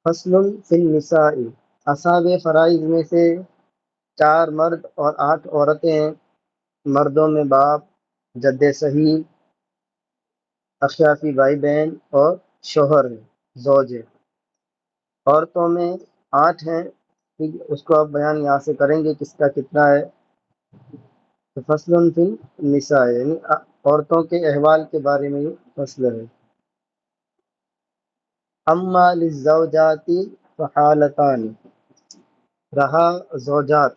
فصل فی النساء، اصحاب فرائض میں سے 4 مرد اور 8 عورتیں ہیں۔ مردوں میں باپ، جد صحیح، اشرافی بھائی بہن اور شوہر ہیں، زوج ہیں۔ عورتوں میں 8 ہیں، ٹھیک ہے، اس کو آپ بیان یہاں سے کریں گے کس کا کتنا ہے۔ تو فصل فی النساء یعنی عورتوں کے احوال کے بارے میں یہ فصل ہے۔ اما للزوجات فحالتان، رہا زوجات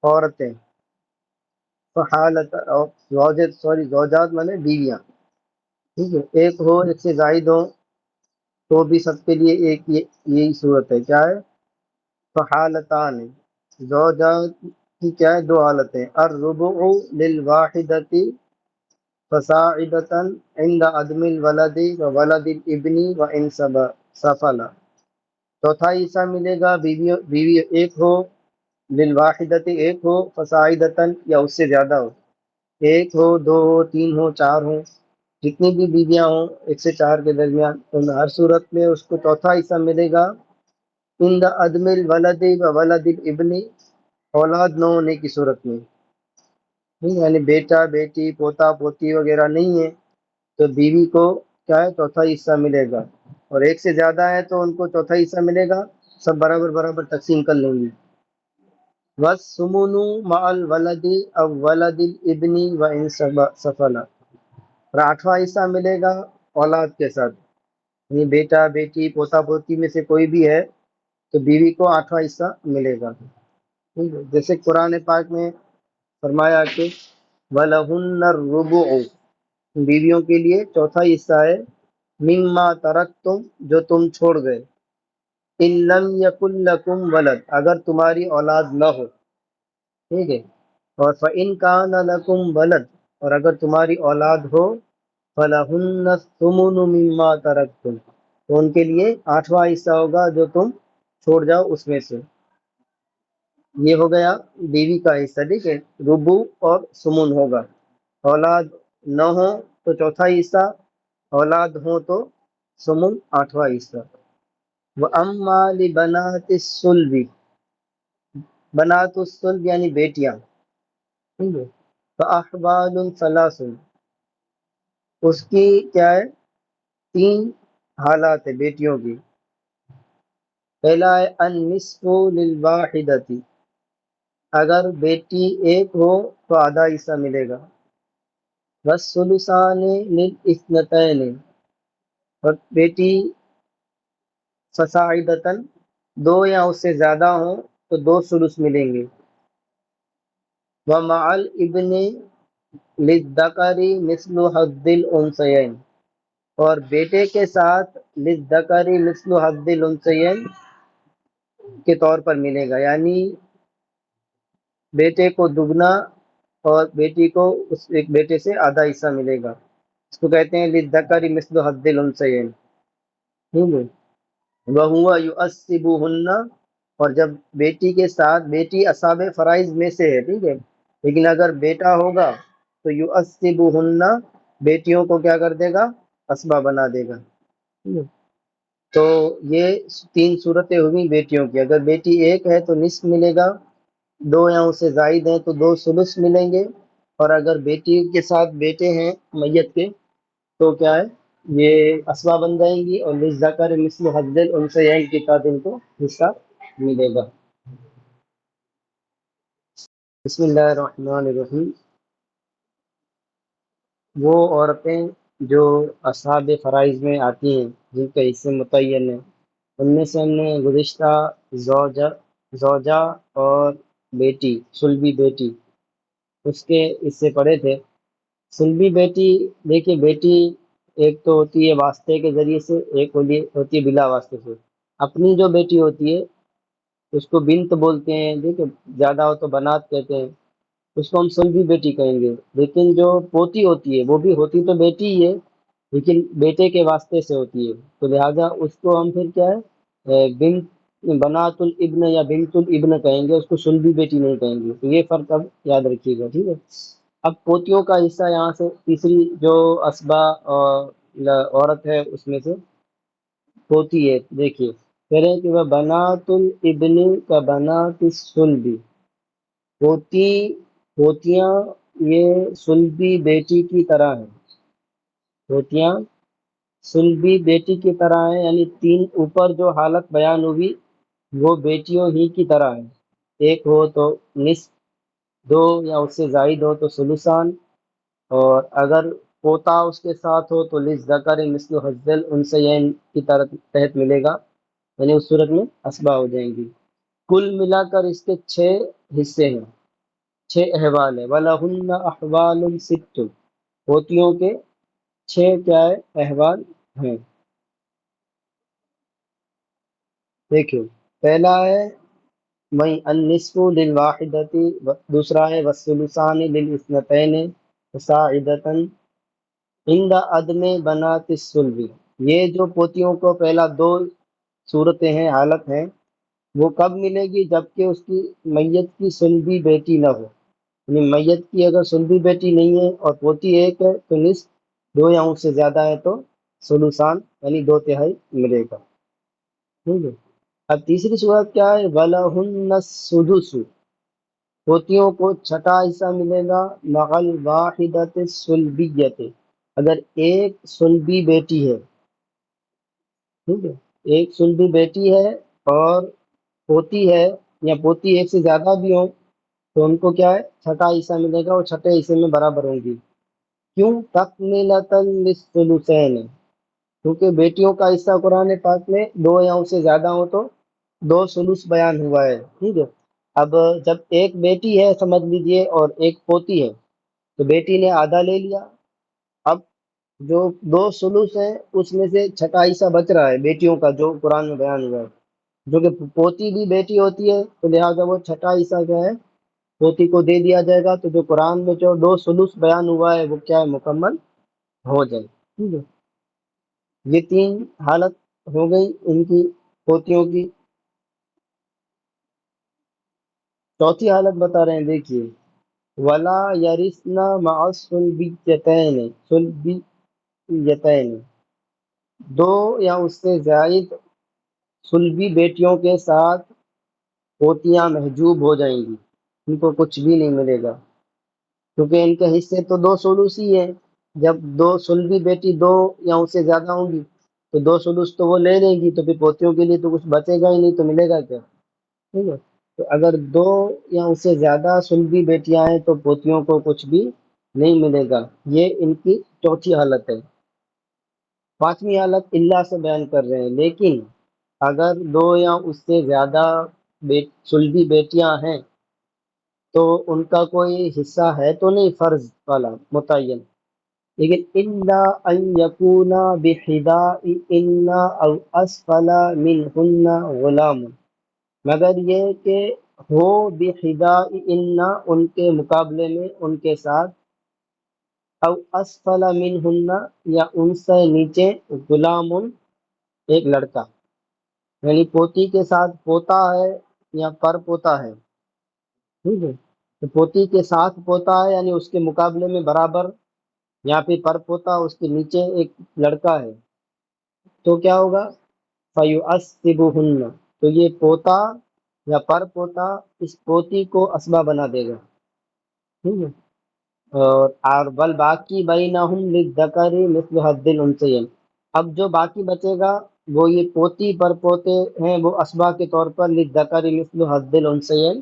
عورتیں، فحالت زوجات مانے بیویاں، ٹھیک ہے، ایک ہو ایک سے زائد ہو تو بھی سب کے لیے ایک یہی صورت ہے، کیا ہے؟ فحالتان، زوجات کی کیا ہے؟ 2 حالتیں، الربع للواحدتی فصاعدتاً عند عدم الولد وولد الابن وان سفلا، چوتھائی حصہ ملے گا بیوی ایک ہو، للواحدت ایک ہو، فصاعدتاً یا اس سے زیادہ ہو، ایک ہو، 2 ہو، 3 ہو، 4 ہو، جتنی بھی بیویاں ہوں 1 سے 4 کے درمیان، تو ہر صورت میں اس کو چوتھا حصہ ملے گا عند عدم الولد وولد الابن، اولاد نہ ہونے کی صورت میں، ٹھیک ہے، یعنی بیٹا بیٹی پوتا پوتی وغیرہ نہیں ہے تو بیوی کو کیا ہے؟ چوتھا حصہ ملے گا، اور 1 سے زیادہ ہے تو ان کو چوتھا حصہ ملے گا، سب برابر برابر تقسیم کر لیں گی۔ والثمن مع الولد او ولد الابن وان سفلا، اور 8واں حصہ ملے گا اولاد کے ساتھ، یعنی بیٹا بیٹی پوتا پوتی میں سے کوئی بھی ہے تو بیوی کو 8واں حصہ ملے گا، ٹھیک ہے، جیسے قرآن پاک میں فرمایا کہ وَلَهُنَّ الرُّبُعُ، بیویوں کے لیے چوتھا حصہ ہے، مما ترکتم، جو تم چھوڑ گئے، ان لم یکن لکم ولد، اگر تمہاری اولاد نہ ہو، ٹھیک ہے، اور فَإِن كَانَ لَكُمْ وَلَد، اور اگر تمہاری اولاد ہو، فَلَهُنَّ الثُّمُنُ مِمَّا تَرَكْتُمْ، تو ان کے لیے 8واں حصہ ہوگا جو تم چھوڑ جاؤ اس میں سے۔ یہ ہو گیا بیوی کا حصہ، ٹھیک ہے، ربو اور سمن ہوگا، اولاد نہ ہو تو چوتھا حصہ، اولاد ہو تو سمن 8واں حصہ۔ وَأَمَّا لِبَنَاتِ الصُّلْبِ، بنات الصلب یعنی بیٹیاں، ٹھیک ہے، فَأَحْوَالٌ ثَلَاثٌ، اس کی کیا ہے؟ 3 حالات ہے بیٹیوں کی۔ پہلا ہے النصف للواحدتی، اگر بیٹی ایک ہو تو آدھا حصہ ملے گا، والثلثان للاثنتین، اور بیٹی فصاعدتاً 2 یا اس سے زیادہ ہوں تو 2 ثلث ملیں گے، ومع الابن للذکر مثل حظ الانثیین، اور بیٹے کے ساتھ للذکر مثل حظ الانثیین کے طور پر ملے گا، یعنی بیٹے کو دگنا اور بیٹی کو اس ایک بیٹے سے آدھا حصہ ملے گا، اس کو کہتے ہیں للذکر مثل حظ الانثیین، ٹھیک ہے، وَهُوَ يُعَصِّبُهُنَّ، اور جب بیٹی کے ساتھ، بیٹی اصحاب فرائض میں سے ہے، ٹھیک ہے، لیکن اگر بیٹا ہوگا تو يُعَصِّبُهُنَّ، بیٹیوں کو کیا کر دے گا؟ اسبا بنا دے گا، ٹھیک ہے؟ تو یہ 3 صورتیں ہوئی بیٹیوں کی، اگر بیٹی ایک ہے تو نصف ملے گا، 2 یا اس سے زائد ہیں تو 2 ثلث ملیں گے، اور اگر بیٹی کے ساتھ بیٹے ہیں میت کے تو کیا ہے؟ یہ اسبا بن جائیں گی، اور للذکر مثل حظ الانثیین کے ساتھ ان کو حصہ ملے گا۔ بسم اللہ الرحمن الرحیم، وہ عورتیں جو اصحاب فرائض میں آتی ہیں جن کے حصے متعین ہیں، ان میں سے ہم نے گزشتہ زوجہ اور بیٹی، سلبی بیٹی، اس کے حصے پڑھے تھے۔ سلبی بیٹی، دیکھیے بیٹی ایک تو ہوتی ہے واسطے کے ذریعے سے، ایک ہوتی ہے بلا واسطے سے۔ اپنی جو بیٹی ہوتی ہے اس کو بنت بولتے ہیں، دیکھیں زیادہ ہو تو بنات کہتے ہیں، اس کو ہم سلبی بیٹی کہیں گے۔ لیکن جو پوتی ہوتی ہے وہ بھی ہوتی تو بیٹی ہی ہے لیکن بیٹے کے واسطے سے ہوتی ہے، تو لہٰذا اس کو ہم پھر کیا ہے بنت، بنات الابن یا بنت الابن کہیں گے، اس کو سلبی بیٹی نہیں کہیں گے، تو یہ فرق اب یاد رکھیے گا، ٹھیک ہے۔ اب پوتیوں کا حصہ یہاں سے تیسری جو اسبا عورت ہے اس میں سے پوتی ہے، دیکھیے کہہ رہے ہیں کہ وہ بنات الابن کا بنات الصلبی، پوتی پوتیاں یہ صلبی بیٹی کی طرح ہیں، پوتیاں صلبی بیٹی کی طرح ہیں، یعنی تین اوپر جو حالت بیان ہوئی وہ بیٹیوں ہی کی طرح ہیں، ایک ہو تو نصف، دو یا اس سے زائد ہو تو ثلثان، اور اگر پوتا اس کے ساتھ ہو تو للذکر مثل حظ الانثیین کی طرح تحت ملے گا، یعنی اس صورت میں اسبا ہو جائیں گی۔ کل ملا کر اس کے 6 حصے ہیں، 6 احوال ہیں۔ وَلَهُنَّ أَحْوَالٌ سِتٌّ، پوتیوں کے 6 کیا ہے احوال ہیں، دیکھیں پہلا ہے وہیں النصف للواحدتی، دوسرا ہے والثلثان للاثنتین فصاعدۃ عند عدم بنات الصلب، یہ جو پوتیوں کو پہلا 2 صورتیں ہیں، حالت ہیں، وہ کب ملے گی؟ جبکہ اس کی میت کی صلبی بیٹی نہ ہو، یعنی میت کی اگر صلبی بیٹی نہیں ہے اور پوتی ایک ہے تو نصف، دو یا اس سے زیادہ ہے تو ثلثان یعنی 2/3 ملے گا، ٹھیک ہے۔ اب تیسری صورت کیا ہے؟ وَلَهُنَّ السُّدُسُ، پوتیوں کو 6واں حصہ ملے گا، مع الواحدۃ الصلبیۃ، اگر ایک صلبی بیٹی ہے، ٹھیک ہے، ایک صلبی بیٹی ہے اور پوتی ہے، یا پوتی ایک سے زیادہ بھی ہوں تو ان کو کیا ہے 6واں حصہ ملے گا، اور 6 حصے میں برابر ہوں گی۔ کیوں؟ تکملۃ للثلثین، کیونکہ بیٹیوں کا حصہ قرآن پاک میں 2 یا اس سے زیادہ ہو تو 2 ثلث بیان ہوا ہے، ٹھیک ہے۔ اب جب ایک بیٹی ہے سمجھ لیجئے اور ایک پوتی ہے تو بیٹی نے آدھا لے لیا، اب جو 2 ثلث ہیں اس میں سے 6واں حصہ بچ رہا ہے بیٹیوں کا جو قرآن میں بیان ہوا ہے، جو کہ پوتی بھی بیٹی ہوتی ہے تو لہٰذا وہ 6واں حصہ کیا ہے پوتی کو دے دیا جائے گا، تو جو قرآن میں جو 2 ثلث بیان ہوا ہے وہ کیا ہے مکمل ہو جائے، ٹھیک ہے۔ یہ 3 حالت ہو گئی ان کی پوتیوں کی۔ چوتھی حالت بتا رہے ہیں، دیکھیے ولا یرثن مع صلبیتین، 2 یا اس سے زائد صلبی بیٹیوں کے ساتھ پوتیاں محجوب ہو جائیں گی، ان کو کچھ بھی نہیں ملے گا، کیونکہ ان کے حصے تو 2 ثلث ہی ہیں، جب 2 صلبی بیٹی 2 یا اس سے زیادہ ہوں گی تو 2 ثلث تو وہ لے لیں گی، تو پھر پوتیوں کے لیے تو کچھ بچے گا ہی نہیں، تو ملے گا کیا، ٹھیک ہے۔ تو اگر 2 یا اس سے زیادہ صلبی بیٹیاں ہیں تو پوتیوں کو کچھ بھی نہیں ملے گا، یہ ان کی چوتھی حالت ہے۔ 5ویں حالت اللہ سے بیان کر رہے ہیں، لیکن اگر 2 یا اس سے زیادہ صلبی بیٹیاں ہیں تو ان کا کوئی حصہ ہے تو نہیں فرض والا متعین، لیکن الا ان یکونا بحدائن او اسفل منہن غلام، مگر یہ کہ ہو بحدائن ان کے مقابلے میں ان کے ساتھ، او اسفل منہن یا ان سے نیچے، غلام ایک لڑکا، یعنی پوتی کے ساتھ پوتا ہے یا پر پوتا ہے، ٹھیک ہے، تو پوتی کے ساتھ پوتا ہے یعنی اس کے مقابلے میں برابر، یا پھر پر پوتا اس کے نیچے ایک لڑکا ہے، تو کیا ہوگا؟ فَيُعَصِّبُهُنَّ، تو یہ پوتا یا پر پوتا اس پوتی کو اسبا بنا دے گا، ٹھیک ہے۔ اور بل باقی بینہم للذکر مثل حظ الانثیین، اب جو باقی بچے گا وہ یہ پوتی پر پوتے ہیں، وہ اسبا کے طور پر للذکر مثل حظ الانثیین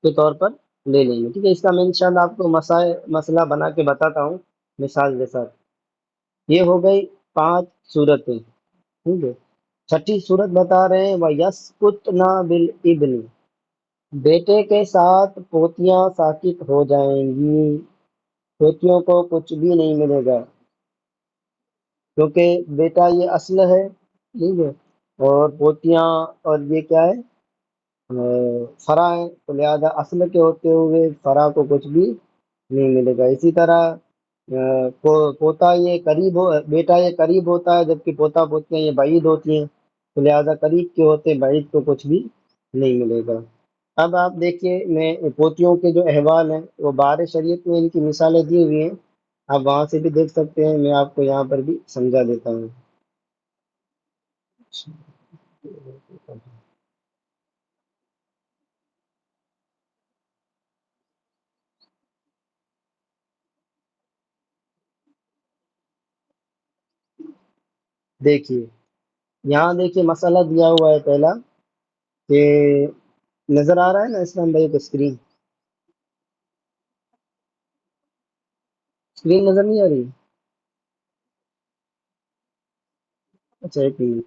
کے طور پر لے لیں گے، ٹھیک ہے۔ اس کا میں انشاءاللہ آپ کو مسئلہ بنا کے بتاتا ہوں مثال کے ساتھ۔ یہ ہو گئی 5 صورتیں، ٹھیک ہے۔ 6ٹھی صورت بتا رہے ہیں وَيَسْقُطْنَ بِالْإِبْنِ، بیٹے کے ساتھ پوتیاں ساقط ہو جائیں گی، پوتیوں کو کچھ بھی نہیں ملے گا، کیونکہ بیٹا یہ اصل ہے، ٹھیک ہے، اور پوتیاں اور یہ کیا ہے فرع ہے، تو لہذا اصل کے ہوتے ہوئے فرع کو کچھ بھی نہیں ملے گا۔ اسی طرح پوتا یہ قریب ہو، بیٹا یہ قریب ہوتا ہے جبکہ پوتا پوتیاں یہ بعید ہوتی ہیں، تو لہذا قریب کے ہوتے بعید کو کچھ بھی نہیں ملے گا۔ اب آپ دیکھیے میں پوتیوں کے جو احوال ہیں وہ بار شریعت میں ان کی مثالیں دی ہوئی ہیں، آپ وہاں سے بھی دیکھ سکتے ہیں، میں آپ کو یہاں پر بھی سمجھا دیتا ہوں۔ دیکھیے یہاں دیکھیے مسئلہ دیا ہوا ہے پہلا کہ نظر آ رہا ہے نا اسلام بھائی کو اسکرین؟ اسکرین نظر نہیں آ رہی؟ اچھا ایک منٹ،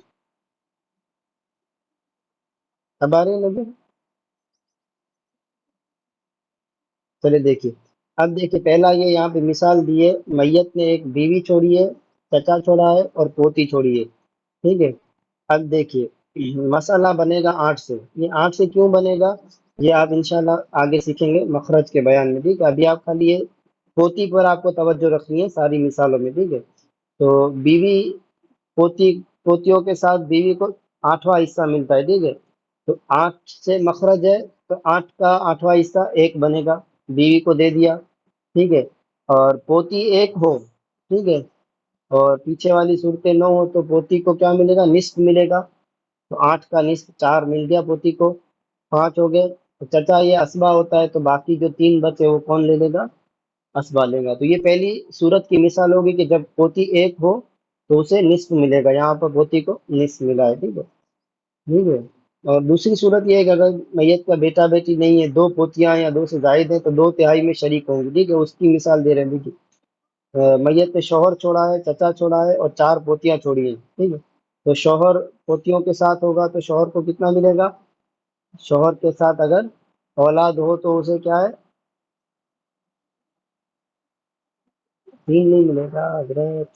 اب آ رہی ہے نظر؟ چلے دیکھیے، اب دیکھیے پہلا یہ یہاں پہ مثال دی ہے، میت نے ایک بیوی چھوڑی ہے، چچا چھوڑا ہے اور پوتی چھوڑی ہے، ٹھیک ہے؟ اب دیکھیے مسئلہ بنے گا 8 سے، یہ 8 سے کیوں بنے گا یہ آپ انشاءاللہ آگے سیکھیں گے مخرج کے بیان میں، ٹھیک ہے؟ ابھی آپ خالی یہ پوتی پر آپ کو توجہ رکھنی ہے ساری مثالوں میں، ٹھیک ہے؟ تو بیوی، پوتی، پوتیوں کے ساتھ بیوی کو 8واں حصہ ملتا ہے، ٹھیک ہے؟ تو 8 سے مخرج ہے، تو 8 کا 8واں حصہ 1 بنے گا، بیوی کو دے دیا، ٹھیک ہے؟ اور پوتی 1 ہو، ٹھیک ہے، اور پیچھے والی صورتیں 9 ہو تو پوتی کو کیا ملے گا؟ نصف ملے گا، تو 8 کا نصف 4 مل گیا پوتی کو، 5 ہو گئے، تو چچا یہ اسبا ہوتا ہے، تو باقی جو 3 بچے وہ کون لے لے گا؟ اسبا لے گا۔ تو یہ پہلی صورت کی مثال ہوگی کہ جب پوتی 1 ہو تو اسے نصف ملے گا، یہاں پر پوتی کو نصف ملا ہے، ٹھیک ہے؟ ٹھیک ہے؟ اور دوسری صورت یہ ہے کہ اگر میت کا بیٹا بیٹی نہیں ہے، 2 پوتیاں یا 2 سے زائد ہیں، تو 2 تہائی میں شریک ہوں گی، ٹھیک ہے؟ اس کی مثال دے رہے ہیں، دیکھیے میت نے شوہر چھوڑا ہے، چچا چھوڑا ہے اور 4 پوتیاں چھوڑی ہیں، ٹھیک ہے؟ تو شوہر پوتیوں کے ساتھ ہوگا تو شوہر کو کتنا ملے گا؟ شوہر کے ساتھ اگر اولاد ہو تو اسے کیا ہے؟ 3 نہیں ملے گا حضرت،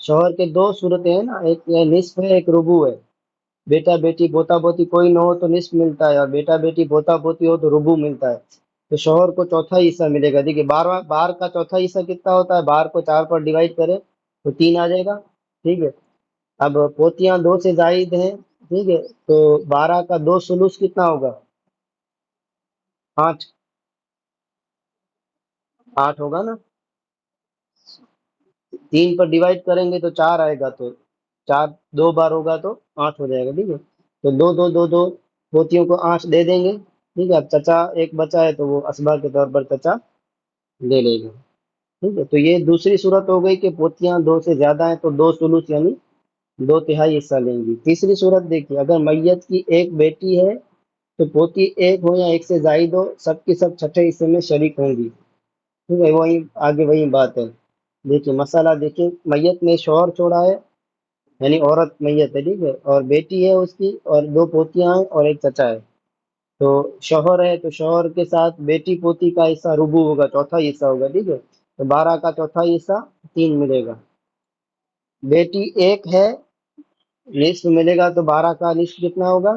شوہر کے 2 صورتیں ہیں نا، ایک یہ نصف ہے، ایک ربو ہے، بیٹا بیٹی پوتا پوتی کوئی نہ ہو تو نصف ملتا ہے، اور بیٹا بیٹی پوتا پوتی ہو تو ربو ملتا ہے، تو شوہر کو چوتھا حصہ ملے گا۔ دیکھیے 12 کا چوتھا حصہ کتنا ہوتا ہے؟ 12 کو 4 پر ڈیوائڈ کرے تو 3 آ جائے گا، ٹھیک ہے؟ اب پوتیاں 2 سے زائد ہیں، ٹھیک ہے، تو 12 کا 2 سلوس کتنا ہوگا؟ 8، 8 ہوگا نا، 3 پر ڈیوائڈ کریں گے تو 4 آئے گا، تو 4 2 بار ہوگا تو 8 ہو جائے گا، ٹھیک ہے؟ تو دو دو دو دو پوتیوں کو 8 دے دیں گے، ٹھیک ہے؟ اب چچا ایک بچا ہے تو وہ اسبا کے طور پر چچا لے لے گا، ٹھیک ہے؟ تو یہ دوسری صورت ہو گئی کہ پوتیاں 2 سے زیادہ ہیں تو 2 سلوس یعنی 2 تہائی حصہ لیں گی۔ تیسری صورت دیکھیے، اگر میت کی ایک بیٹی ہے تو پوتی 1 ہو یا 1 سے زائد ہو، سب کی سب چھٹے حصے میں شریک ہوں گی، ٹھیک ہے؟ وہی آگے وہی بات ہے، دیکھیے مسئلہ دیکھیے، میت نے شوہر چھوڑا ہے، یعنی عورت میت ہے، ٹھیک ہے، اور بیٹی ہے اس کی، اور 2 پوتیاں ہیں اور ایک چچا ہے، تو شوہر ہے تو شوہر کے ساتھ بیٹی پوتی کا حصہ ربو ہوگا، چوتھا حصہ ہوگا، ٹھیک ہے؟ تو 12 کا چوتھا حصہ 3 ملے گا، بیٹی 1 ہے، نصف ملے گا، تو 12 کا نصف کتنا ہوگا؟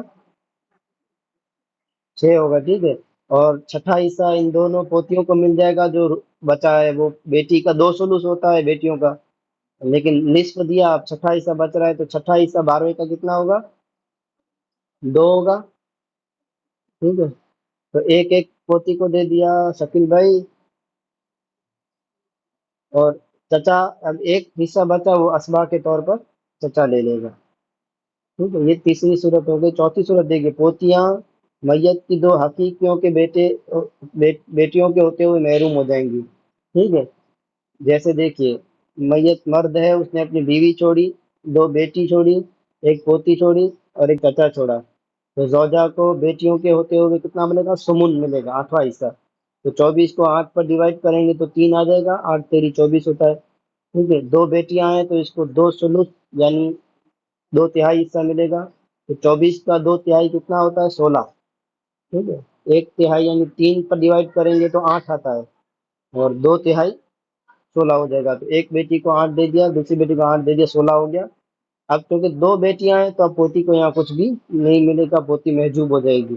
6 ہوگا، ٹھیک ہے؟ اور چھٹا حصہ ان دونوں پوتیوں کو مل جائے گا، جو بچا ہے وہ بیٹی کا 2 سلوس ہوتا ہے بیٹیوں کا، لیکن نصف دیا، اب چھٹا حصہ بچ رہا ہے، تو چھٹا حصہ 12ویں کا کتنا ہوگا؟ 2 ہوگا، ٹھیک ہے؟ تو ایک ایک پوتی کو دے دیا شکیل بھائی، اور چچا اب ایک حصہ بچا وہ اسبا کے طور پر چچا لے لے گا، ٹھیک ہے؟ یہ تیسری صورت ہو گئی۔ چوتھی صورت دیکھیے، پوتیاں میت کی 2 حقیقیوں کے بیٹیوں کے ہوتے ہوئے محروم ہو جائیں گی، ٹھیک ہے؟ جیسے دیکھیے میت مرد ہے، اس نے اپنی بیوی چھوڑی، 2 بیٹی چھوڑی، ایک پوتی چھوڑی اور ایک چچا چھوڑا، تو زوجہ کو بیٹیوں کے ہوتے ہوئے کتنا ملے گا؟ سمن ملے گا، 8واں حصہ، تو 24 کو 8 پر ڈیوائڈ کریں گے تو 3 آ جائے گا، 8 تیری 24 ہوتا ہے، ٹھیک ہے؟ 2 بیٹیاں ہیں تو اس کو 2 سلوس یعنی 2 تہائی حصہ ملے گا، تو 24 کا 2 تہائی کتنا ہوتا ہے؟ 16، ٹھیک ہے؟ 1 تہائی یعنی 3 پر ڈیوائڈ کریں گے تو 8 آتا ہے، اور 2 تہائی 16 ہو جائے گا، تو ایک بیٹی کو 8 دے دیا، دوسری بیٹی کو 8 دے دیا، 16 ہو گیا۔ اب کیونکہ 2 بیٹیاں ہیں تو اب پوتی کو یہاں کچھ بھی نہیں ملے گا، پوتی محجوب ہو جائے گی،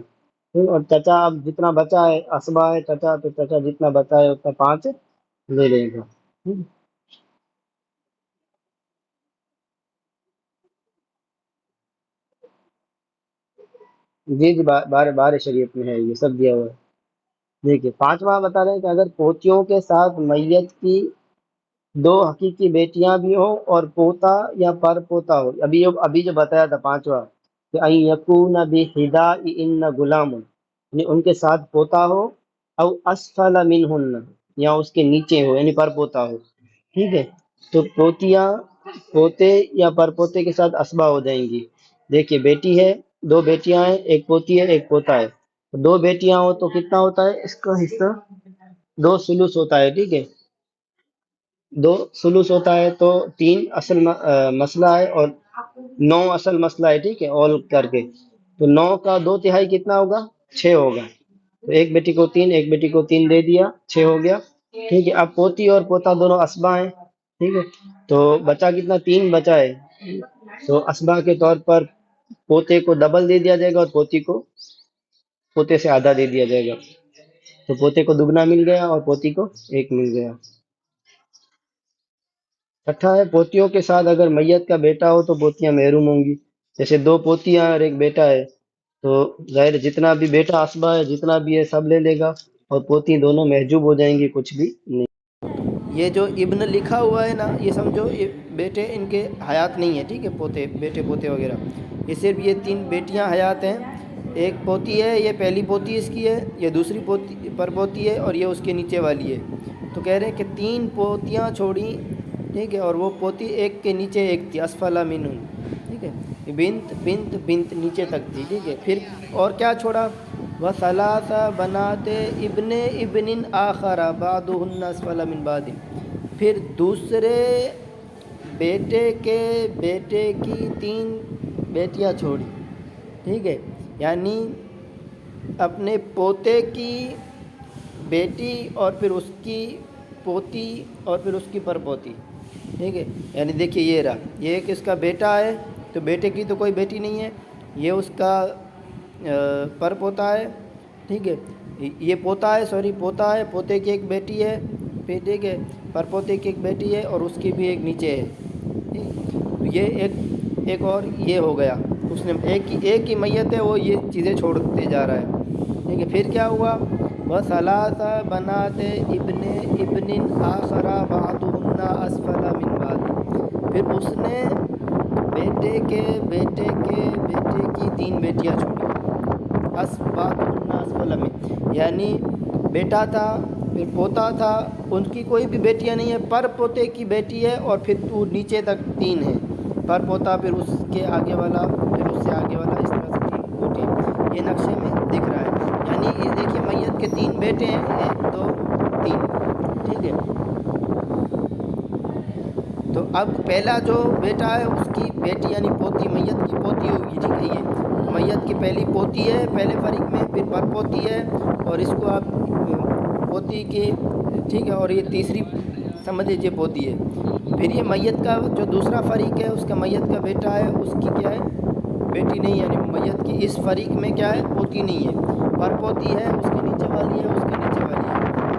ٹھیک؟ اور چچا اب جتنا بچا ہے، اسبا ہے چچا، تو چچا جتنا بچا ہے اتنا 5 لے لے گا، ٹھیک ہے؟ جی جی، بار بار شریعت میں ہے، یہ سب دیا ہوا ہے۔ دیکھیے 5واں بتا رہے ہیں کہ اگر پوتیوں کے ساتھ میت کی دو حقیقی بیٹیاں بھی ہوں اور پوتا یا پر پوتا ہو، ابھی جو بتایا تھا پانچواں کہ ان یکون بحدائن غلام، یعنی ان کے ساتھ پوتا ہو، او اسفل منہن، یا اس کے نیچے ہو یعنی پر پوتا ہو، ٹھیک ہے؟ تو پوتیاں پوتے یا پر پوتے کے ساتھ اسبا ہو جائیں گی۔ دیکھیے بیٹی ہے، دو بیٹیاں ہیں، ایک پوتی ہے ایک پوتا ہے، دو بیٹیاں ہو تو کتنا ہوتا ہے اس کا حصہ؟ دو سلوس ہوتا ہے، ٹھیک ہے؟ دو سلوس ہوتا ہے تو تین اصل مسئلہ ہے اور نو اصل مسئلہ ہے، ٹھیک ہے؟ آل کر کے تو نو کا دو تہائی کتنا ہوگا؟ چھ ہوگا۔ تو ایک بیٹی کو تین، ایک بیٹی کو تین دے دیا، چھ ہو گیا، ٹھیک ہے؟ اب پوتی اور پوتا دونوں اسبا ہیں، ٹھیک ہے؟ تو بچا کتنا؟ تین بچا ہے، تو اسبا کے طور پر پوتے کو ڈبل دے دیا جائے گا اور پوتی کو پوتے سے آدھا دے دیا جائے گا، تو پوتے کو دگنا مل گیا اور پوتی کو ایک مل گیا۔ چھٹا ہے پوتیوں کے ساتھ اگر میت کا بیٹا ہو تو پوتیاں محروم ہوں گی، جیسے دو پوتیاں اور ایک بیٹا ہے تو ظاہر ہے جتنا بھی بیٹا اسبا ہے جتنا بھی ہے سب لے لے گا اور پوتی دونوں محجوب ہو جائیں گی، کچھ بھی نہیں۔ یہ جو ابن لکھا ہوا ہے نا، یہ سمجھو یہ بیٹے ان کے حیات نہیں ہے، ٹھیک ہے؟ پوتے بیٹے پوتے وغیرہ، یہ صرف یہ تین بیٹیاں حیات ہیں، ایک پوتی ہے، یہ پہلی پوتی اس کی ہے، یہ دوسری پوتی پر پوتی ہے اور یہ اس کے نیچے والی ہے۔ تو کہہ رہے ہیں کہ تین پوتیاں چھوڑی، ٹھیک ہے؟ اور وہ پوتی ایک کے نیچے ایک تھی، اسفل منہن، ٹھیک ہے؟ بنت بنت بنت نیچے تک تھی، ٹھیک ہے؟ پھر اور کیا چھوڑا؟ وَثَلَاثَ بَنَاتِ ابن ابن آخر بعضهن اسفل من بعض، پھر دوسرے بیٹے کے بیٹے کی تین بیٹیاں چھوڑی، ٹھیک ہے؟ یعنی اپنے پوتے کی بیٹی اور پھر اس کی پوتی اور پھر اس کی پر پوتی، ٹھیک ہے؟ یعنی دیکھیے یہ رہا، یہ ایک اس کا بیٹا ہے تو بیٹے کی تو کوئی بیٹی نہیں ہے، یہ اس کا پر پوتا ہے، ٹھیک ہے؟ یہ پوتا ہے، سوری پوتا ہے، پوتے کی ایک بیٹی ہے، پھر ٹھیک ہے پر پوتے کی ایک بیٹی ہے اور اس کی بھی ایک نیچے ہے، ٹھیک؟ یہ ایک اور یہ ہو گیا، اس نے ایک ہی میت ہے، وہ یہ چیزیں چھوڑتے جا رہا ہے، ٹھیک ہے؟ پھر کیا ہوا؟ وَثَلَاثَ بَنَاتِ ابن ابن آخر بعضهن اسفل من بعض، پھر اس نے بیٹے کے بیٹے کے بیٹے کی تین بیٹیاں چھوڑی، بعضهن اسفل من، یعنی بیٹا تھا پھر پوتا تھا، ان کی کوئی بھی بیٹیاں نہیں ہے، پر پوتے کی بیٹی ہے اور پھر تو نیچے تک تین ہے، پر پوتا پھر اس کے آگے والا پھر اس سے آگے والا، اس طرح سے تین پوتے یہ نقشے میں دکھ رہا ہے۔ یعنی یہ دیکھیے میت کے تین بیٹے ہیں، ایک دو تین، ٹھیک ہے؟ تو اب پہلا جو بیٹا ہے اس کی بیٹی یعنی پوتی، میت کی پوتی ہوگی، ٹھیک ہے؟ یہ میت کی پہلی پوتی ہے پہلے فریق میں، پھر پر پوتی ہے اور اس کو آپ پوتی کی، ٹھیک ہے؟ اور یہ تیسری سمجھ لیجیے پوتی ہے، پھر یہ میت کا جو دوسرا فریق ہے اس کا میت کا بیٹا ہے، اس کی کیا ہے؟ بیٹی نہیں، یعنی میت کی اس فریق میں کیا ہے؟ پوتی نہیں ہے، پر پوتی ہے، اس کے نیچے والی ہے، اس کے نیچے والی ہے،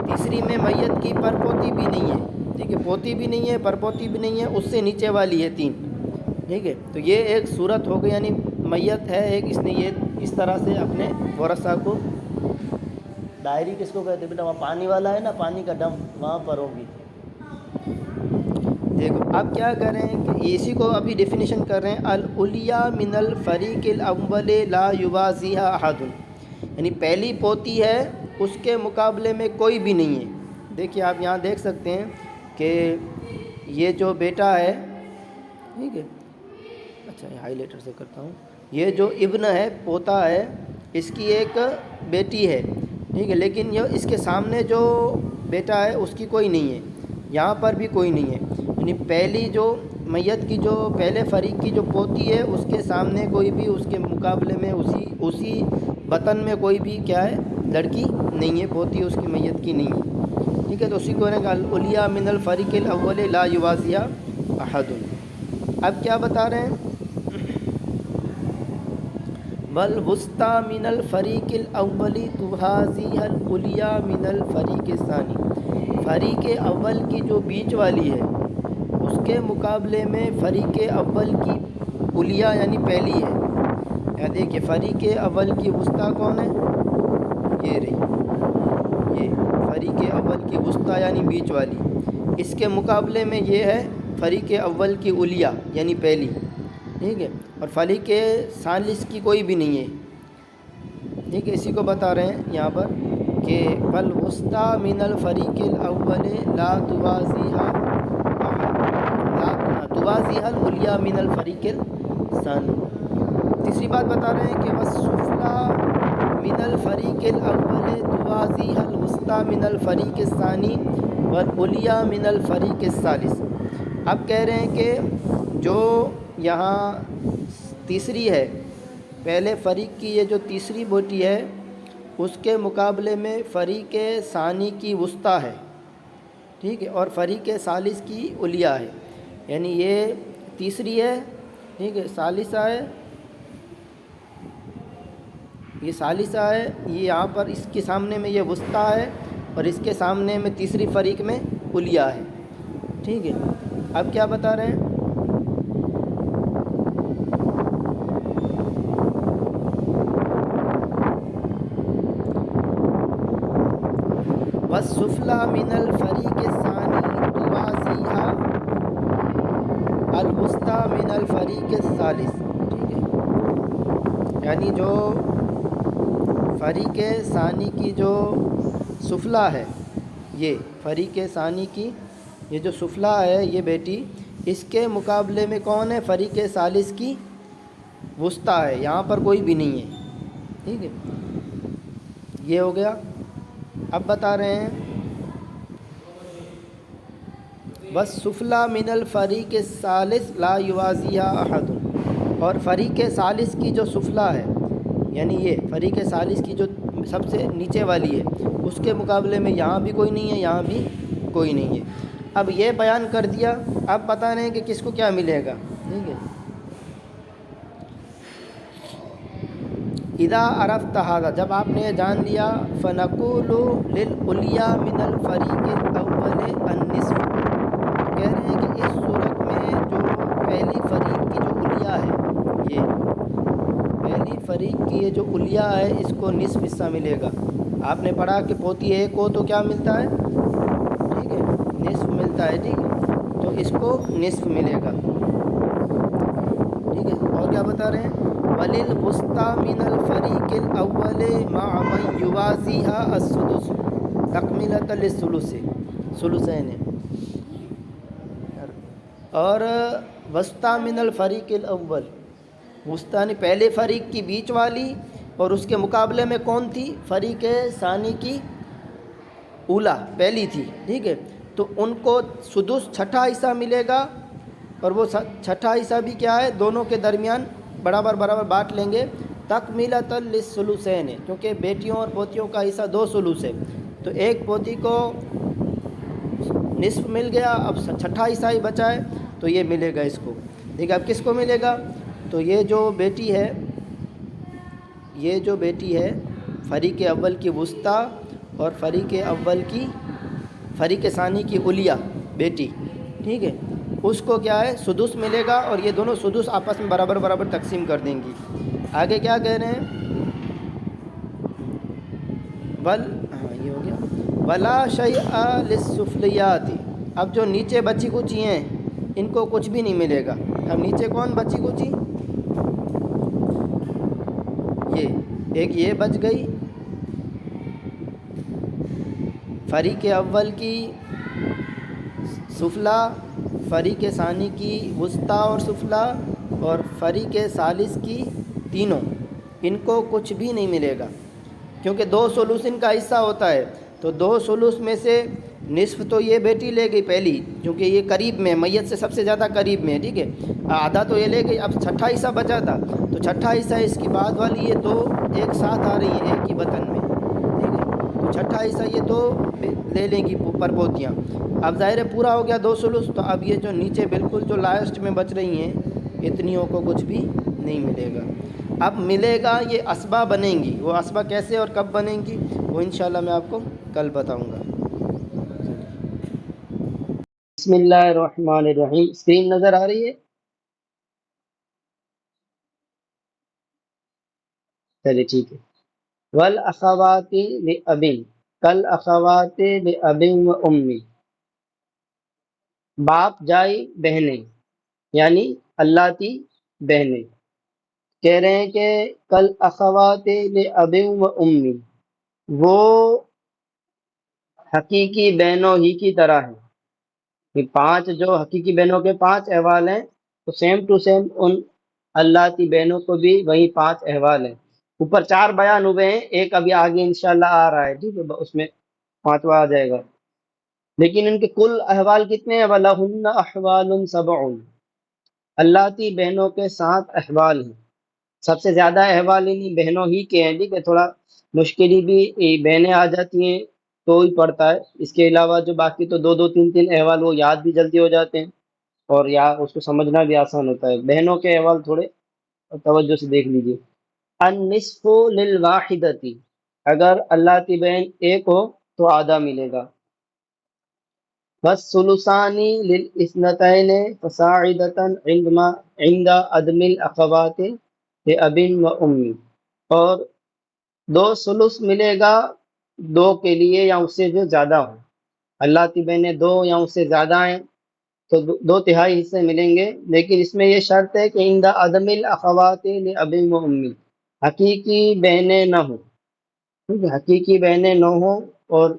تیسری میں میت کی پر پوتی بھی نہیں ہے، ٹھیک ہے؟ پوتی بھی نہیں ہے، پر پوتی بھی نہیں ہے، اس سے نیچے والی ہے تین، ٹھیک ہے؟ تو یہ ایک صورت ہو گئی، یعنی میت ہے ایک، اس نے یہ اس طرح سے اپنے ورثہ کو، ڈائری کس کو کہتے ہیں بیٹا؟ وہاں پانی والا ہے نا، پانی کا ڈم وہاں پر ہوگی۔ دیکھو اب کیا کر رہے ہیں کہ اسی کو ابھی ڈیفینیشن کر رہے ہیں، الاولیاء من الفریق الاول لا یوازیہا احد، یعنی پہلی پوتی ہے اس کے مقابلے میں کوئی بھی نہیں ہے۔ دیکھیے آپ یہاں دیکھ سکتے ہیں کہ یہ جو بیٹا ہے، ٹھیک ہے؟ اچھا یہ ہائی لائٹر سے کرتا ہوں، یہ جو ابن ہے پوتا ہے، اس کی ایک بیٹی ہے، ٹھیک ہے؟ لیکن یہ اس کے سامنے جو بیٹا ہے اس کی کوئی نہیں ہے، یہاں پر بھی کوئی نہیں ہے، یعنی پہلی جو میت کی جو پہلے فریق کی جو پوتی ہے اس کے سامنے کوئی بھی، اس کے مقابلے میں اسی بطن میں کوئی بھی کیا ہے؟ لڑکی نہیں ہے، پوتی اس کی میت کی نہیں ہے، ٹھیک ہے؟ تو اسی کو الاولیاء من الفریق الاول لا یوازیہا احد۔ اب کیا بتا رہے ہیں؟ والوسطی من الفریق الاول توازیہا الاولیاء من الفریق الثانی، فریق اول کی جو بیچ والی ہے اس کے مقابلے میں فریق اول کی اولیاء یعنی پہلی ہے، یا دیکھیے فریق اول کی وسطی کون ہے؟ یہ رہی، یہ فریق اول کی وسطی یعنی بیچ والی، اس کے مقابلے میں یہ ہے فریق اول کی الیاء یعنی پہلی، ٹھیک ہے، اور فریق ثالث کی کوئی بھی نہیں ہے، ٹھیک ہے۔ اسی کو بتا رہے ہیں یہاں پر کہ والوسطی من الفریق الاول لا توازیہا الاولیاء من الفریق الثانی۔ تیسری بات بتا رہے ہیں کہ والسفلی من الفریق الاول توازیہا الوسطی من الفریق الثانی والاولیاء من الفریق الثالث۔ اب کہہ رہے ہیں کہ جو یہاں تیسری ہے، پہلے فریق کی یہ جو تیسری بوٹی ہے اس کے مقابلے میں فریق ثانی کی وسطی ہے، ٹھیک ہے، اور فریق ثالث کی الیاء ہے، یعنی یہ تیسری ہے، ٹھیک ہے، ثالثہ ہے، یہ ثالثہ ہے، یہ یہاں پر اس کے سامنے میں یہ وسطی ہے اور اس کے سامنے میں تیسری فریق میں الیاء ہے، ٹھیک ہے۔ اب کیا بتا رہے ہیں؟ والسفلی من الفریق الثانی توازیہا الوسطی من الفریق الثالث، ٹھیک ہے، یعنی جو فریق ثانی کی جو سفلی ہے، یہ فریق ثانی کی یہ جو سفلی ہے یہ بیٹی، اس کے مقابلے میں کون ہے؟ فریق ثالث کی وسطی ہے، یہاں پر کوئی بھی نہیں ہے، ٹھیک ہے، یہ ہو گیا۔ اب بتا رہے ہیں والسفلی من الفریق الثالث لا یوازیہا احد، اور فریق ثالث کی جو سفلی ہے، یعنی یہ فریق ثالث کی جو سب سے نیچے والی ہے، اس کے مقابلے میں یہاں بھی کوئی نہیں ہے، یہاں بھی کوئی نہیں ہے۔ اب یہ بیان کر دیا، اب بتا رہے ہیں کہ کس کو کیا ملے گا، ٹھیک ہے۔ اذا عرفت ھذا، جب آپ نے جان لیا، فنقول للاولیاء من الفریق الاول النصف، کہہ رہے ہیں کہ اس صورت میں جو پہلی فریق کی جو الیاء ہے، یہ پہلی فریق کی یہ جو الیاء ہے اس کو نصف حصہ ملے گا۔ آپ نے پڑھا کہ پوتی ایک ہو تو کیا ملتا ہے، ٹھیک ہے، نصف ملتا ہے، ٹھیک ہے، تو اس کو نصف ملے گا، ٹھیک ہے۔ اور کیا بتا رہے ہیں؟ وَلِلْوُسْطَى مِنَ الْفَرِيقِ الْأَوَّلِ مَعَ مَنْ يُوَازِيهَا السُّدُسُ تَكْمِلَةً لِلثُّلُثَيْنِ، اور وسطی من الفریق الاول، وسطی یعنی پہلے فریق کی بیچ والی، اور اس کے مقابلے میں کون تھی؟ فریق ثانی کی اولا پہلی تھی، ٹھیک ہے، تو ان کو سدس چھٹا حصہ ملے گا، اور وہ چھٹا حصہ بھی کیا ہے؟ دونوں کے درمیان برابر برابر بانٹ لیں گے، تکمیلۃ للثلثین، کیونکہ بیٹیوں اور پوتیوں کا حصہ 2 ثلث ہے، تو ایک پوتی کو نصف مل گیا، اب چھٹا حصہ ہی بچا ہے تو یہ ملے گا اس کو، ٹھیک ہے۔ اب کس کو ملے گا؟ تو یہ جو بیٹی ہے، یہ جو بیٹی ہے فریق اول کی وسطی اور فریق ثانی کی الیاء بیٹی، ٹھیک ہے، اس کو کیا ہے؟ سدس ملے گا، اور یہ دونوں سدس آپس میں برابر برابر تقسیم کر دیں گی۔ آگے کیا کہہ رہے ہیں؟ یہ ہو گیا ولا شیء للسفلیات، اب جو نیچے بچی کچی ہیں ان کو کچھ بھی نہیں ملے گا۔ اب نیچے کون بچی کچی؟ یہ بچ گئی فریق اول کی سفلی، فریق ثانی کی وسطی اور سفلی، اور فریق ثالث کی تینوں، ان کو کچھ بھی نہیں ملے گا، کیونکہ 2 ثلث ان کا حصہ ہوتا ہے، تو 2 ثلث میں سے نصف تو یہ بیٹی لے گئی پہلی، کیونکہ یہ قریب میں میت سے سب سے زیادہ قریب میں ہے، ٹھیک ہے، آدھا تو یہ لے گئی، اب چھٹا حصہ بچا تھا، تو چھٹا حصہ اس کی بعد والی یہ 2 ایک ساتھ آ رہی ہیں ایک ہی وطن میں، ٹھیک ہے، تو چھٹا حصہ یہ 2 لے لیں گی پرپوتیاں۔ اب ظاہر ہے پورا ہو گیا 2 ثلث، تو اب یہ جو نیچے بالکل جو لاسٹ میں بچ رہی ہیں اتنیوں کو کچھ بھی نہیں ملے گا۔ اب ملے گا، یہ اسبا بنیں گی، وہ اسبا کیسے اور کب بنیں گی وہ انشاءاللہ میں آپ کو کل بتاؤں گا۔ بسم اللہ الرحمن الرحیم، اسکرین نظر آ رہی ہے؟ چلیے ٹھیک ہے۔ والاخوات لابٍ کالاخوات لاب و امی، باپ جائی بہنیں یعنی اللہ کی بہنیں، کہہ رہے ہیں کہ کل اخوات لأب و امی، وہ حقیقی بہنوں ہی کی طرح ہیں۔ یہ پانچ جو حقیقی بہنوں کے پانچ احوال ہیں، تو سیم ٹو سیم ان اللہ کی بہنوں کو بھی وہی پانچ احوال ہیں۔ اوپر چار بیان ہوئے ہیں، ایک ابھی آگے انشاءاللہ آ رہا ہے، ٹھیک ہے، اس میں پانچواں آ جائے گا، لیکن ان کے کل احوال کتنے ہیں؟ وَلَهُنَّ أَحْوَالٌ سَبْعٌ، اللہ کی بہنوں کے 7 احوال ہیں۔ سب سے زیادہ احوال انہی بہنوں ہی کے ہیں، ٹھیک ہے، تھوڑا مشکلی بھی بہنیں آ جاتی ہیں تو ہی پڑتا ہے، اس کے علاوہ جو باقی تو دو دو تین تین احوال وہ یاد بھی جلدی ہو جاتے ہیں اور یا اس کو سمجھنا بھی آسان ہوتا ہے۔ بہنوں کے احوال تھوڑے توجہ سے دیکھ لیجیے۔ النصف للواحدتی، اگر اللہ کی بہن ایک ہو تو آدھا ملے گا۔ بس ثلثانی للاثنتین فصاعدتا عند عدم الاخوات لأب و امی، اور دو ثلث ملے گا دو کے لیے یا اس سے جو زیادہ ہو۔ اللہ کی بہنیں دو یا اس سے زیادہ ہیں تو دو تہائی حصے ملیں گے، لیکن اس میں یہ شرط ہے کہ عند عدم الاخوات لأب و امی، حقیقی بہنیں نہ ہوں، ٹھیک ہے، حقیقی بہنیں نہ ہوں اور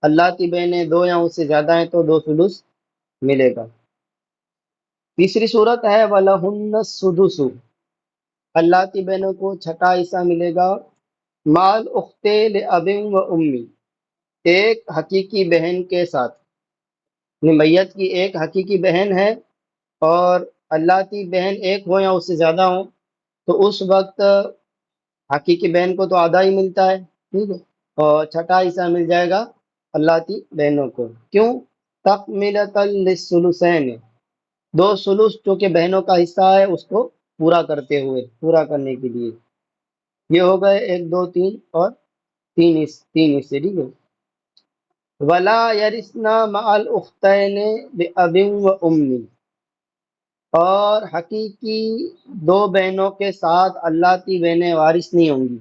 اللہ کی بہنیں دو یا اس سے زیادہ ہیں تو دو ثلث ملے گا۔ تیسری صورت ہے وَلَهُنَّ السُّدُسُ، اللہ کی بہنوں کو چھٹا حصہ ملے گا، مال اخت لأب و امی، ایک حقیقی بہن کے ساتھ، یعنی میت کی ایک حقیقی بہن ہے اور اللہ کی بہن ایک ہو یا اس سے زیادہ ہو، تو اس وقت حقیقی بہن کو تو آدھا ہی ملتا ہے، ٹھیک ہے، اور چھٹا حصہ مل جائے گا اللہ کی بہنوں کو۔ کیوں؟ تکملۃ للثلثین، دو ثلث جو کہ بہنوں کا حصہ ہے اس کو پورا کرتے ہوئے، پورا کرنے کے لیے۔ یہ ہو گئے ایک دو تین اور تین حصے، ٹھیک ہے۔ ولا یرثنا مع الاختین باب و امی، اور حقیقی دو بہنوں کے ساتھ اللہ کی بہنیں وارث نہیں ہوں گی،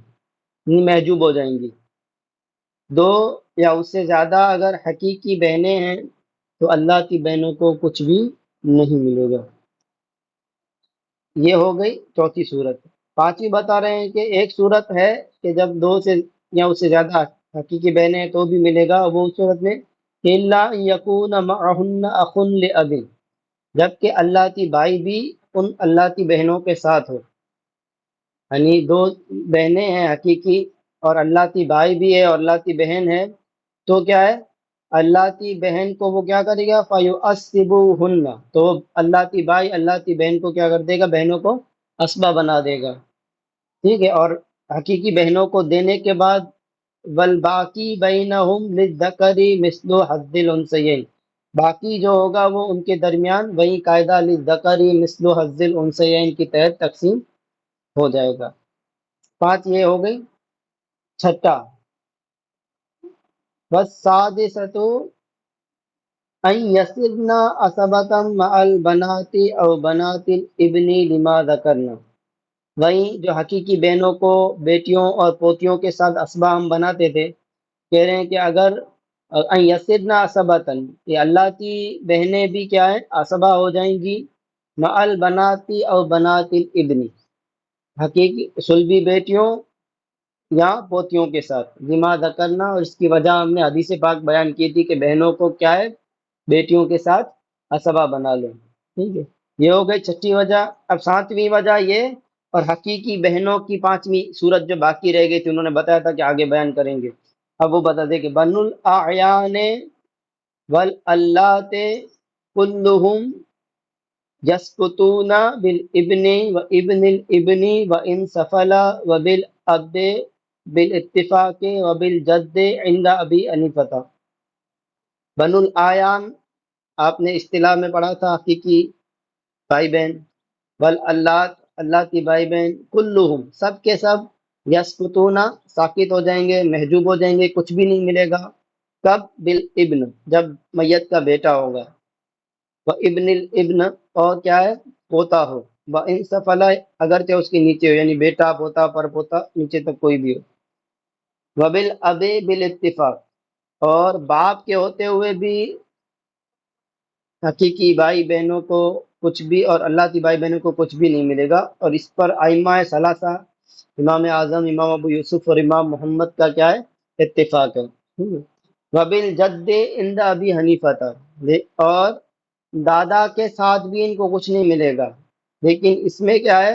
نہیں محجوب ہو جائیں گی۔ دو یا اس سے زیادہ اگر حقیقی بہنیں ہیں تو اللہ کی بہنوں کو کچھ بھی نہیں ملے گا۔ یہ ہو گئی چوتھی صورت۔ پانچویں بتا رہے ہیں کہ ایک صورت ہے کہ جب دو سے یا اس سے زیادہ حقیقی بہنیں ہیں تو بھی ملے گا، وہ اس صورت میں الا ان یکون معهن اخ لاب، جبکہ اللہ کی بھائی بھی ان اللہ کی بہنوں کے ساتھ ہو، یعنی دو بہنیں ہیں حقیقی اور اللہ کی بھائی بھی ہے اور اللہ کی بہن ہے، تو کیا ہے، اللہ کی بہن کو وہ کیا کرے گا، فَيُعَصِّبُهُنَّ، تو اللہ کی بھائی اللہ کی بہن کو کیا کر دے گا، بہنوں کو اسبہ بنا دے گا، ٹھیک ہے، اور حقیقی بہنوں کو دینے کے بعد والباقی بینہم للذکر مثل حظ الانثیین، باقی جو ہوگا وہ ان کے درمیان وہی قاعدہ للذکر مثل حظ الانثیین کے تحت تقسیم ہو جائے گا۔ پانچ یہ ہو گئی۔ چھٹا والسادسۃ ان یسرنا عصبۃ مع البنات او بنات الابن لما ذکرنا، وہیں جو حقیقی بہنوں کو بیٹیوں اور پوتیوں کے ساتھ اسبہ ہم بناتے تھے، کہہ رہے ہیں کہ اگر ان یسرنا عصبۃ، یہ اللہ کی بہنیں بھی کیا ہے، عصبہ ہو جائیں گی، مع البنات او بنات الابن، حقیقی سلبی بیٹیوں یا پوتیوں کے ساتھ، لما ذکرنا، اور اس کی وجہ ہم نے حدیث پاک بیان کی تھی کہ بہنوں کو کیا ہے، بیٹیوں کے ساتھ اسبہ بنا لیں، ٹھیک ہے۔ یہ ہو گئی چھٹی وجہ۔ اب ساتویں وجہ یہ، اور حقیقی بہنوں کی پانچویں صورت جو باقی رہ گئی تھی انہوں نے بتایا تھا کہ آگے بیان کریں گے، اب وہ بتا دے کہ بن الاعیان والاللات کلہم یسقطون بالابن و ابن الابن و ان سفل و بالاب بالاتفاق و بالجد عند ابی حنیفہ۔ بنو الاعیان آپ نے اصطلاح میں پڑھا تھا حقیقی بھائی بہن، والاللات اللہ کی بھائی بہن، کلہم سب کے سب، یسقطون ساقط ہو جائیں گے، محجوب ہو جائیں گے، کچھ بھی نہیں ملے گا۔ کب؟ بالابن، جب میت کا بیٹا ہوگا، وہ ابن الابن، اور کیا ہے، پوتا ہو، وہ ان سفلا، اگرچہ اس کے نیچے ہو، یعنی بیٹا پوتا پر پوتا نیچے تک کوئی بھی ہو، وبل اب بالاتفاق، اور باپ کے ہوتے ہوئے بھی حقیقی بھائی بہنوں کو کچھ بھی اور اللہ کی بھائی بہنوں کو کچھ بھی نہیں ملے گا، اور اس پر ائمہ ثلاثہ امام اعظم، امام ابو یوسف اور امام محمد کا کیا ہے؟ اتفاق ہے۔ وبالجد عند ابی حنیفہ تھا، اور دادا کے ساتھ بھی ان کو کچھ نہیں ملے گا، لیکن اس میں کیا ہے؟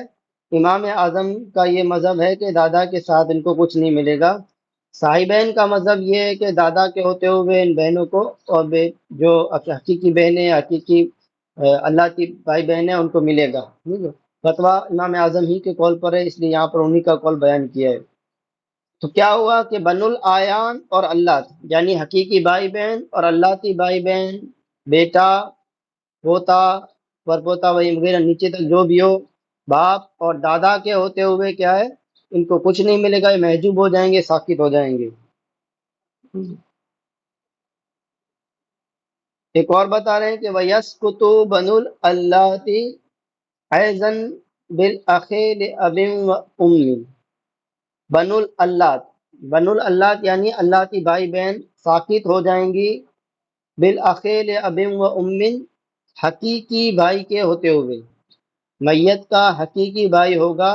امام اعظم کا یہ مذہب ہے کہ دادا کے ساتھ ان کو کچھ نہیں ملے گا۔ صاحبین کا مذہب یہ ہے کہ دادا کے ہوتے ہوئے ان بہنوں کو، اور جو حقیقی بہنیں، حقیقی اللہ کی بھائی بہن ہیں، ان کو ملے گا۔ ٹھیک ہے، فتویٰ امام اعظم ہی کے قول پر ہے، اس لیے یہاں پر انہی کا قول بیان کیا ہے۔ تو کیا ہوا کہ بنو الایان اور اللہ، یعنی حقیقی بھائی بہن اور اللہ کی بھائی بہن، بیٹا، پوتا، پرپوتا وغیرہ نیچے تک جو بھی ہو، باپ اور دادا کے ہوتے ہوئے کیا ہے؟ ان کو کچھ نہیں ملے گا، یہ محجوب ہو جائیں گے، ساقط ہو جائیں گے۔ ایک اور بتا رہے ہیں کہ وَيَسْقُطُ بَنُو الْأَلَّاتِ أَيْضًا بِالْأَخِ لِأَبٍ وَأُمٍّ۔ بنو الالات، بنو الالات یعنی اللہ کی بھائی بہن ساقط ہو جائیں گی، بالاخیل اب و امن، حقیقی بھائی کے ہوتے ہوئے۔ میت کا حقیقی بھائی ہوگا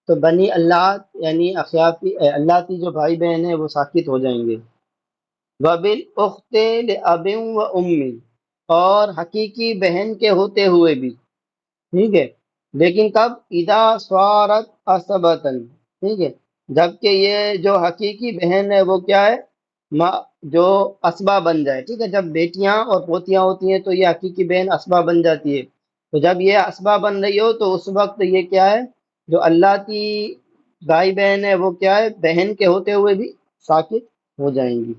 تو بنی اللہ یعنی اخیافی اللہ کی جو بھائی بہن ہیں وہ ساقط ہو جائیں گے۔ وبالاخت لاب و ام، اور حقیقی بہن کے ہوتے ہوئے بھی، ٹھیک ہے، لیکن کب؟ اذا صارت عصبتن، ٹھیک ہے، جبکہ یہ جو حقیقی بہن ہے وہ کیا ہے؟ جو اسبا بن جائے، ٹھیک ہے، جب بیٹیاں اور پوتیاں ہوتی ہیں تو یہ حقیقی بہن اسبا بن جاتی ہے، تو جب یہ اسبا بن رہی ہو تو اس وقت یہ کیا ہے؟ جو اللہ کی بھائی بہن ہے وہ کیا ہے؟ بہن کے ہوتے ہوئے بھی ساقط ہو جائیں گی۔